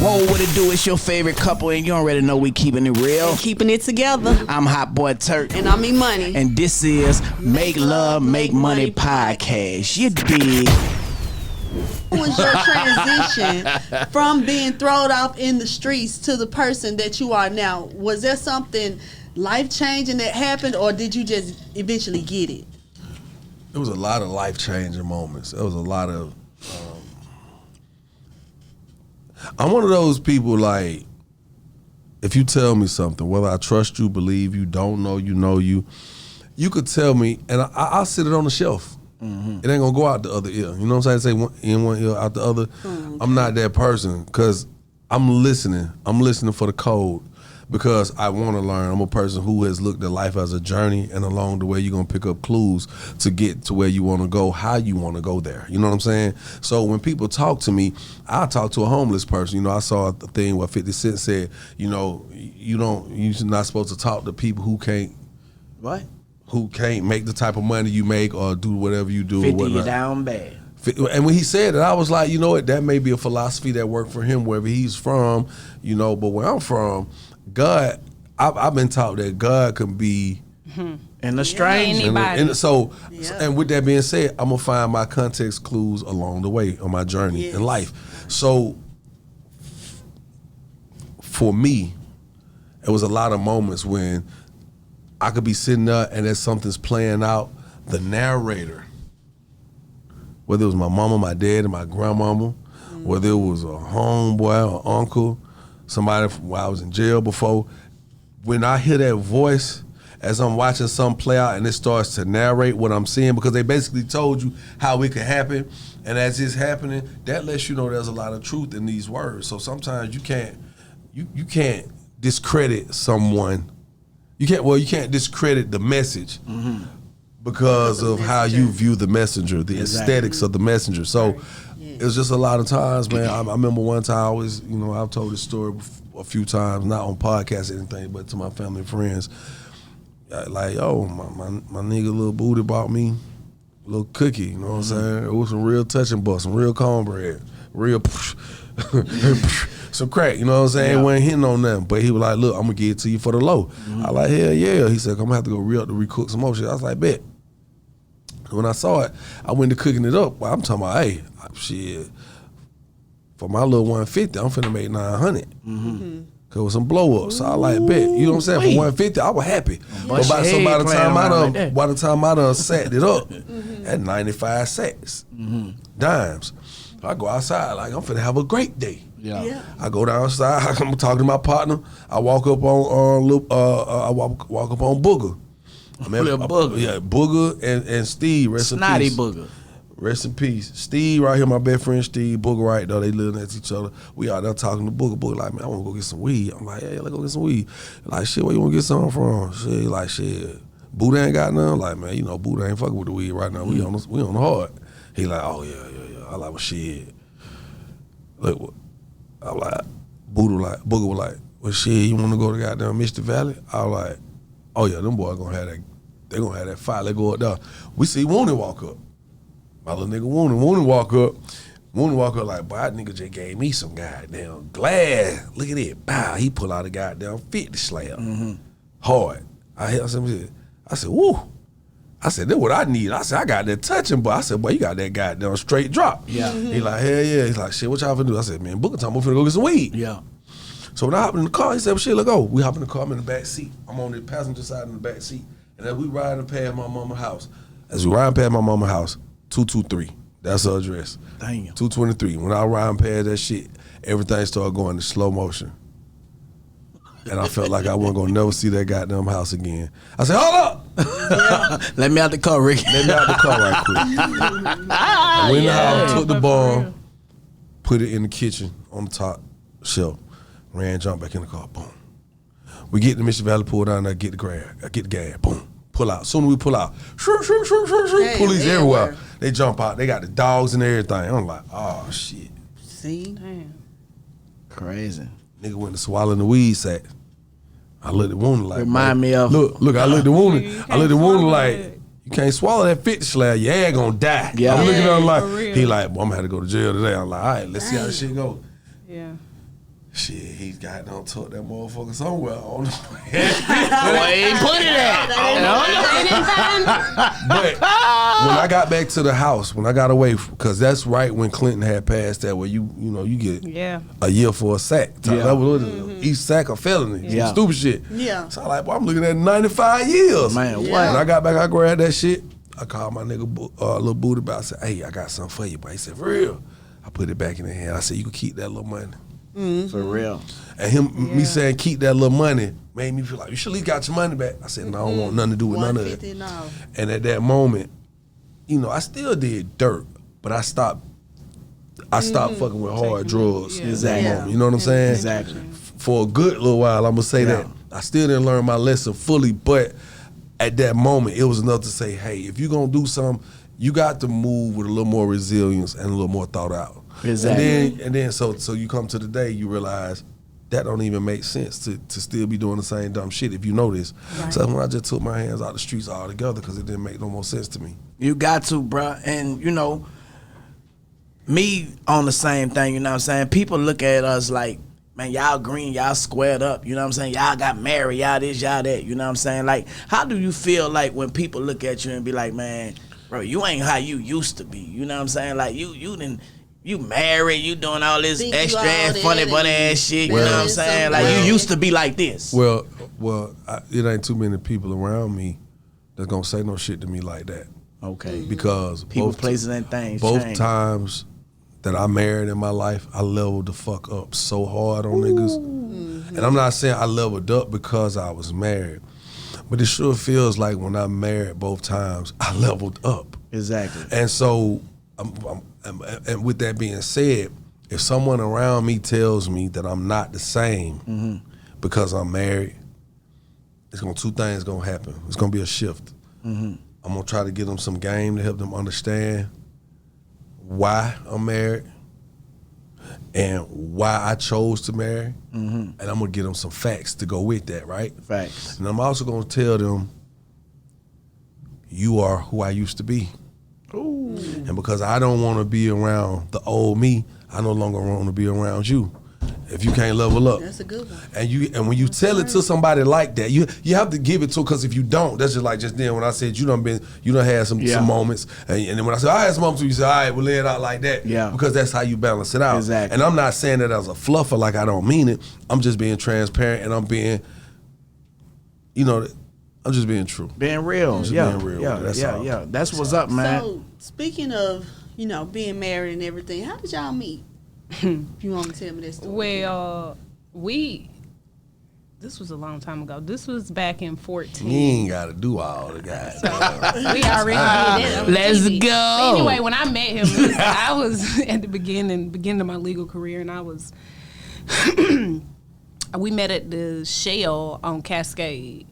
Whoa, what it do? It's your favorite couple, and you already know we keeping it real. Keeping it together. I'm Hot Boy Turk. And I'm E-Money. And this is Make Love, Make Money Podcast. You dig? What was your transition from being thrown off in the streets to the person that you are now? Was there something life-changing that happened, or did you just eventually get it? It was a lot of life-changing moments. It was a lot of... I'm one of those people, like, if you tell me something, whether I trust you, believe you, don't know you, you could tell me, and I'll sit it on the shelf. Mm-hmm. It ain't gonna go out the other ear. You know what I'm saying? Say one in one ear, out the other. Mm-hmm. I'm not that person, because I'm listening. I'm listening for the code, because I want to learn. I'm a person who has looked at life as a journey, and along the way you're going to pick up clues to get to where you want to go, how you want to go there. You know what I'm saying? So when people talk to me, I talk to a homeless person. You know, I saw a thing where 50 Cent said, you know, you're not supposed to talk to people who can't. What? Who can't make the type of money you make or do whatever you do. 50, you down bad. And when he said it, I was like, you know what, that may be a philosophy that worked for him wherever he's from, you know, but where I'm from, God, I've been taught that God can be in the strange. And with that being said, I'm gonna find my context clues along the way on my journey in life. So for me, it was a lot of moments when I could be sitting there and as something's playing out, the narrator, whether it was my mama, my dad, and my grandmama, whether it was a homeboy or uncle, somebody while I was in jail before, when I hear that voice as I'm watching something play out and it starts to narrate what I'm seeing, because they basically told you how it could happen, and as it's happening, that lets you know there's a lot of truth in these words. So sometimes you can't discredit someone. You can't discredit the message because of how you view the messenger, the aesthetics of the messenger. So it was just a lot of times, man. I remember one time I've told this story a few times, not on podcasts or anything, but to my family and friends. Like, yo, my nigga Lil Booty bought me a little cookie, you know what I'm saying? It was some real touch and bust, some real cornbread, real some crack, you know what I'm saying? It wasn't hitting on them, but he was like, look, I'm gonna give it to you for the low. I like, hell yeah. He said, I'm gonna have to go re-up to recook some more shit. I was like, bet. When I saw it, I went to cooking it up. Well, I'm talking about, hey, shit, for my little 150, I'm finna make 900. Cause it was some blow ups. So I like, bet. You know what I'm saying? For 150, I was happy. But by the time I done sacked it up, at 95 sacks, dimes. I go outside like I'm finna have a great day. Yeah. I go downstairs. I'm talking to my partner. I walk up on walk up on Booger. Booger. Yeah, Booger and Steve. Rest Snotty in peace. Booger. Rest in peace. Steve right here, my best friend Steve. Booger right there. They live next to each other. We out there talking to Booger. Booger like, man, I want to go get some weed. I'm like, hey, let's go get some weed. Like, shit, where you want to get some from? Shit, like, shit. Buddha ain't got none. Like, man, you know, Buddha ain't fucking with the weed right now. We on the hard. He like, oh yeah. I like, well, shit. Look, I'm like, Booger was like, well, shit, you want to go to goddamn Misty Valley? I was like, oh yeah, them boys gonna have that. They gonna have that fight. They go up there. We see Wooney walk up. My little nigga Wooney walk up. Wooney walk up like, boy, that nigga just gave me some goddamn glass. Look at it. Bow. He pull out a goddamn 50 slam. Hard. I said, woo. I said, that's what I need. I said, I got that touching, but I said, boy, you got that goddamn straight drop. Yeah. He like, hell yeah. He's like, shit, what y'all finna do? I said, man, Booker time, we're finna go get some weed. Yeah. So when I hop in the car, he said, well, shit, let's go. We hop in the car, I'm in the back seat. I'm on the passenger side in the back seat. And as we riding past my mama's house, 223, that's her address. Damn. 223. When I riding past that shit, everything started going in slow motion. And I felt like I wasn't gonna never see that goddamn house again. I said, hold up! Let me out the car, Rick. Let me out the car right quick. I went in the house, took the bomb, put it in the kitchen on the top shelf, jumped back in the car, boom. We get to Mission Valley, pull down there, get the gas, boom. Pull out. Soon as we pull out, police everywhere. They jump out. They got the dogs and everything. I'm like, oh shit. See? Damn. Crazy. Nigga went to swallow the weed sack. I looked at Wooney like, Remind me of look. I looked at Wooney like, you can't swallow that 50 slab. Your ass gonna die. Yeah. I'm looking at him like, he like, well, I'm gonna have to go to jail today. I'm like, all right, let's see how this shit go. Yeah. Shit, he's got done took that motherfucker somewhere. I don't know. Where he put it at? But when I got back to the house, when I got away, because that's right when Clinton had passed that, where you get a year for a sack. Yeah. That was each sack a felony. Yeah. Stupid shit. Yeah. So I'm like, boy, I'm looking at 95 years. Man, what? When I got back, I grabbed that shit. I called my nigga little booty about. I said, hey, I got something for you. But he said, for real? I put it back in the hand. I said, you can keep that little money. For real. And me saying keep that little money made me feel like you should at least got your money back. I said, no, I don't want nothing to do with none of it. No. And at that moment, I still did dirt, but I stopped fucking with hard drugs. Yeah. At that Exactly. moment. You know what I'm saying? Exactly. For a good little while, I'm gonna say Yeah. that. I still didn't learn my lesson fully, but at that moment, it was enough to say, hey, if you're gonna do something, you got to move with a little more resilience and a little more thought out. Exactly. And then so you come to the day, you realize that don't even make sense to still be doing the same dumb shit if you know this. Right. So when I just took my hands out the streets altogether because it didn't make no more sense to me. You got to, bruh. And, me on the same thing, you know what I'm saying? People look at us like, man, y'all green, y'all squared up, you know what I'm saying? Y'all got married, y'all this, y'all that, you know what I'm saying? Like, how do you feel like when people look at you and be like, man, bro, you ain't how you used to be, you know what I'm saying? Like, you married, you doing all this Think you extra all ass, that funny bunny and ass shit, you well, know what I'm saying? Like, well- you used to be like this. Well, it ain't too many people around me that's gonna say no shit to me like that. Okay. Because People, both places, and things both change. times that I married in my life, I leveled the fuck up so hard on niggas. And I'm not saying I leveled up because I was married, but it sure feels like when I married both times, I leveled up. Exactly. And so, and with that being said, if someone around me tells me that I'm not the same because I'm married, two things gonna happen. It's gonna be a shift. I'm gonna try to give them some game to help them understand why I'm married and why I chose to marry, and I'm gonna give them some facts to go with that, right? Facts. And I'm also gonna tell them, you are who I used to be. And because I don't want to be around the old me, I no longer want to be around you. If you can't level up, That's a good one. and when you tell it to somebody like that, you have to give it to, because if you don't, that's just like just then when I said you done had some moments, and then when I said I had some moments, you say, all right, we'll lay it out like that, because that's how you balance it out. Exactly. And I'm not saying that as a fluffer, like I don't mean it. I'm just being transparent, and I'm being, I'm just being true. Being real. Just Yeah. being real. Yeah. That's Yeah. all. Yeah. That's what's up, man. So speaking of, being married and everything, how did y'all meet? If you want to tell me that story. Well, this was a long time ago. This was back in 14. You ain't got to do all the guys. We already did that. on Let's TV. go. But anyway, when I met him, I was at the beginning of my legal career, and I was. We met at the Shell on Cascade,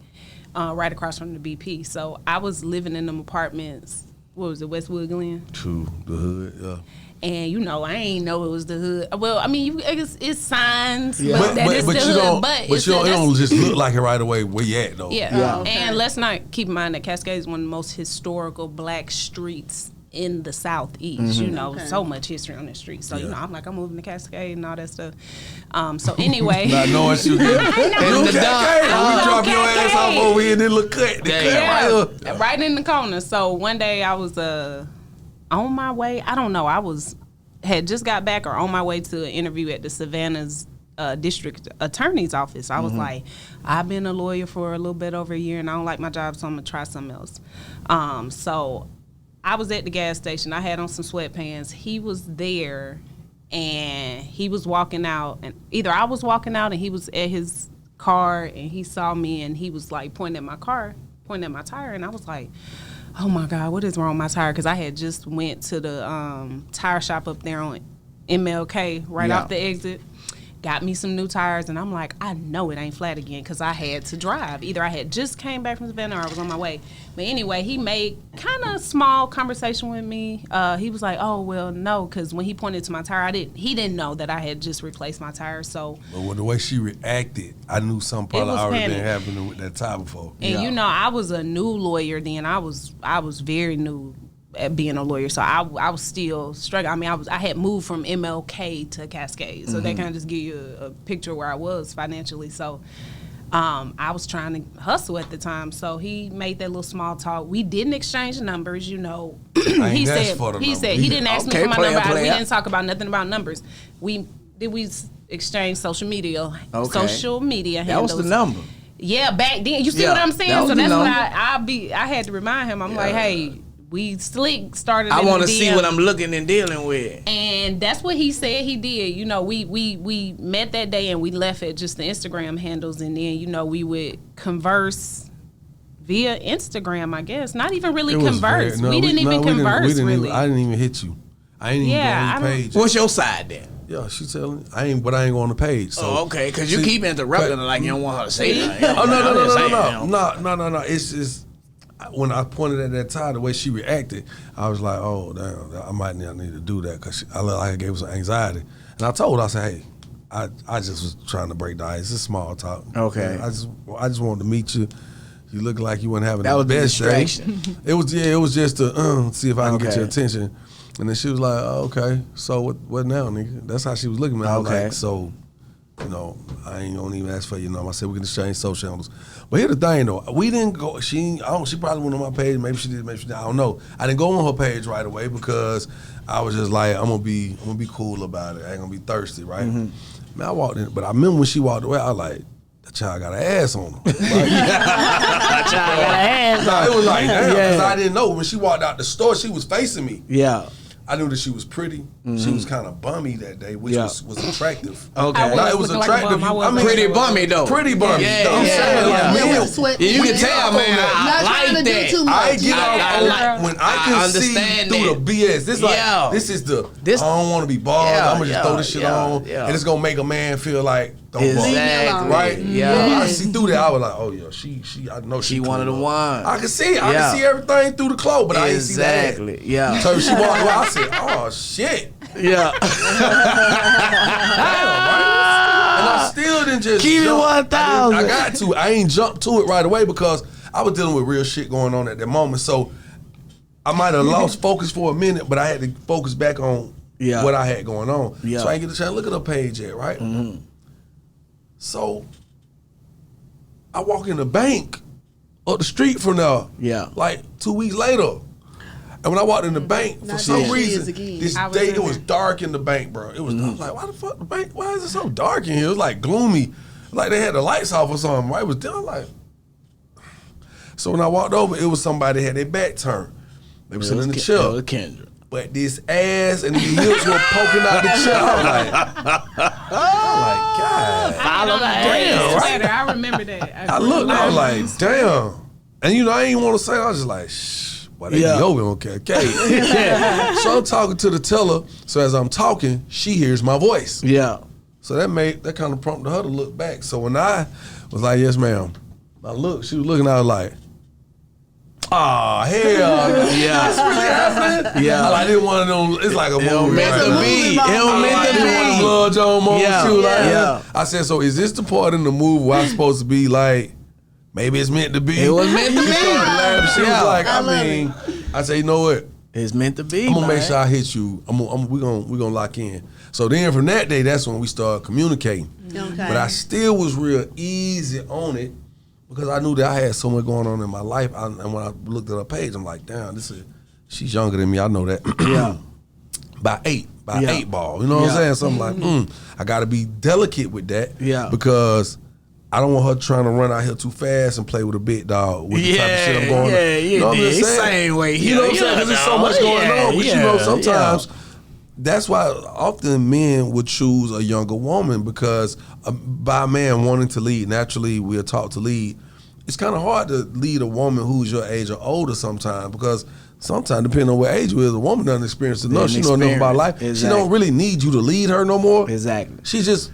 right across from the BP. So I was living in them apartments. What was it, Westwood Glen? True, the hood, yeah. And I ain't know it was the hood. Well, I mean, it's signs, Yeah. but that is the you hood. don't, But but it's you don't, it that's- don't just look like it right away where you at, though. Yeah. Yeah. Okay. And let's not keep in mind that Cascade is one of the most historical black streets in the Southeast. Okay. So much history on the street. So, Yeah. I'm like, I'm moving to Cascade and all that stuff. So anyway. Not knowing you get In the dark. we drop your ass Cascade. off over here and then look cut. The cut right here. Right in the corner. So one day I was on my way. I don't know. Had just got back or on my way to an interview at the Savannah's district attorney's office. I was like, I've been a lawyer for a little bit over a year and I don't like my job, so I'm gonna try something else. So I was at the gas station. I had on some sweatpants. He was there and he was walking out, and either I was walking out and he was at his car and he saw me and he was like pointing at my car, pointing at my tire, and I was like, oh my God, what is wrong with my tire? Because I had just went to the tire shop up there on MLK right off the exit, got me some new tires, and I'm like, I know it ain't flat again because I had to drive. Either I had just came back from Savannah or I was on my way. But anyway, he made kind of small conversation with me. He was like, oh, well, no, because when he pointed to my tire, he didn't know that I had just replaced my tire. So, But with the way she reacted, I knew something probably was already been panic. happening with that tire before. and I was a new lawyer then. I was very new at being a lawyer. So I was still struggling. I mean, I had moved from MLK to Cascade, so that kind of just give you a picture of where I was financially. So I was trying to hustle at the time. So he made that little small talk. We didn't exchange numbers, you know. he said he didn't ask me for my number. We didn't talk about nothing about numbers. We exchanged social media handles. That was the number. Yeah, back then. You see what I'm saying? So that's what I had to remind him. I'm like, hey, we slick started. I want to see what I'm looking and dealing with. And that's what he said he did. You know, we met that day and we left at just the Instagram handles, and then, you know, we would converse via Instagram, I guess. Not even really converse. We didn't even converse really. I didn't even hit you. I ain't even go on the page. What's your side then? Yeah, she telling. I ain't go on the page. So, okay, because you keep interrupting her like you don't want her to say nothing. No. It's just when I pointed at that time, the way she reacted, I was like, oh damn, I might need to do that because I looked like I gave her some anxiety. And I told her, I said, hey, I just was trying to break the ice. It's small talk. Okay. I just wanted to meet you. You look like you weren't having that the was best the distraction. day. It was just to see if I can get your attention. And then she was like, oh, okay, so what now, nigga? That's how she was looking at me. I was like, so, you know, I ain't gonna even ask for your number. I said we can exchange social handles. But here's the thing though, we didn't go, she probably went on my page, maybe she did, maybe she didn't, I don't know. I didn't go on her page right away because I was just like, I'm gonna be cool about it. I ain't gonna be thirsty, right? Mm-hmm. Man, I walked in, but I remember when she walked away, I was like, that child got an ass on her. Like, that child got an ass on her. It was like, damn, because I didn't know. When she walked out the store, she was facing me. Yeah. I knew that she was pretty. Mm-hmm. She was kind of bummy that day, which was attractive. Okay. It was attractive. Like pretty bummy though. Pretty bummy. You can tell, man. I like that. I get off when I can see through the BS. This I don't want to be bald. I'm gonna just throw this shit on, and it's gonna make a man feel like exactly. Right? Yeah. I see through that. I was like, oh yeah, she. I know she one of the ones. I can see. I can see everything through the clothes, but I ain't see that. Exactly. Yeah. So she walked away. I said, oh shit. Yeah. And I still didn't just keep it 1,000. I got to. I ain't jumped to it right away because I was dealing with real shit going on at that moment. So I might have lost focus for a minute, but I had to focus back on what I had going on. Yeah. So I didn't get the chance to look at her page yet, right? Mm-hmm. So I walk in the bank up the street from there. Yeah. Like 2 weeks later. And when I walked in the bank, for some reason, this day it was dark in the bank, bro. It was. I was like, why the fuck the bank? Why is it so dark in here? It was like gloomy, like they had the lights off or something. Right? It was down like. So when I walked over, it was somebody that had their back turned. They were sitting in the chair. It was Kendra. But this ass and the hips were poking out the chair. I'm like, God, follow that. Damn, right? I remember that. I looked. I was like, damn. And you know, I ain't want to say. I was just like, shh. Why they yoga on okay. So I'm talking to the teller. So as I'm talking, she hears my voice. Yeah. So that kind of prompted her to look back. So when I was like, yes, ma'am, I looked, she was looking, I was like, oh, hell. Yeah. That's really happening? Yeah. I didn't want to know, it's like a movie. It don't meant to be. It don't meant to be. One of John moments. Yeah. She was like, I said, so is this the part in the movie where I'm supposed to be like, maybe it's meant to be? It was meant to be. She started laughing. She was like, I say, you know what? It's meant to be. I'm gonna make sure I hit you. We're gonna lock in. So then from that day, that's when we started communicating. Okay. But I still was real easy on it because I knew that I had so much going on in my life. And when I looked at her page, I'm like, damn, she's younger than me. I know that. Yeah. By 8 ball. You know what I'm saying? So I'm like, I gotta be delicate with that. Yeah. Because I don't want her trying to run out here too fast and play with a big dog with the type of shit I'm going on. You know what I'm saying? Same way. You know what I'm saying? Because there's so much going on. But you know, sometimes that's why often men would choose a younger woman because by a man wanting to lead, naturally we are taught to lead. It's kind of hard to lead a woman who's your age or older sometimes because sometimes, depending on what age you is, a woman doesn't experience enough. She know enough about life. Exactly. She don't really need you to lead her no more. Exactly. She just...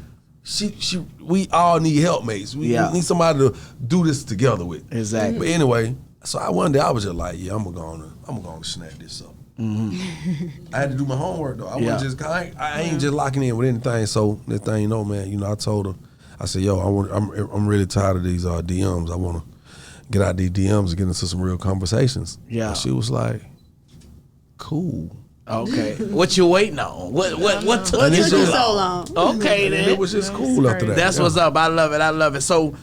we all need helpmates. We need somebody to do this together with. Exactly. But anyway, so one day I was just like, I'm gonna snap this up. Mm-hmm. I had to do my homework though. I ain't just locking in with anything. So that thing, you know, man, I told her, I said, I'm really tired of these DMs. I want to get out these DMs and get into some real conversations. Yeah. And she was like, cool. Okay. What you waiting on? What took What you took so you long? so long? Okay, And then. it was just cool after that. That's yeah. what's up. I love it. I love it. So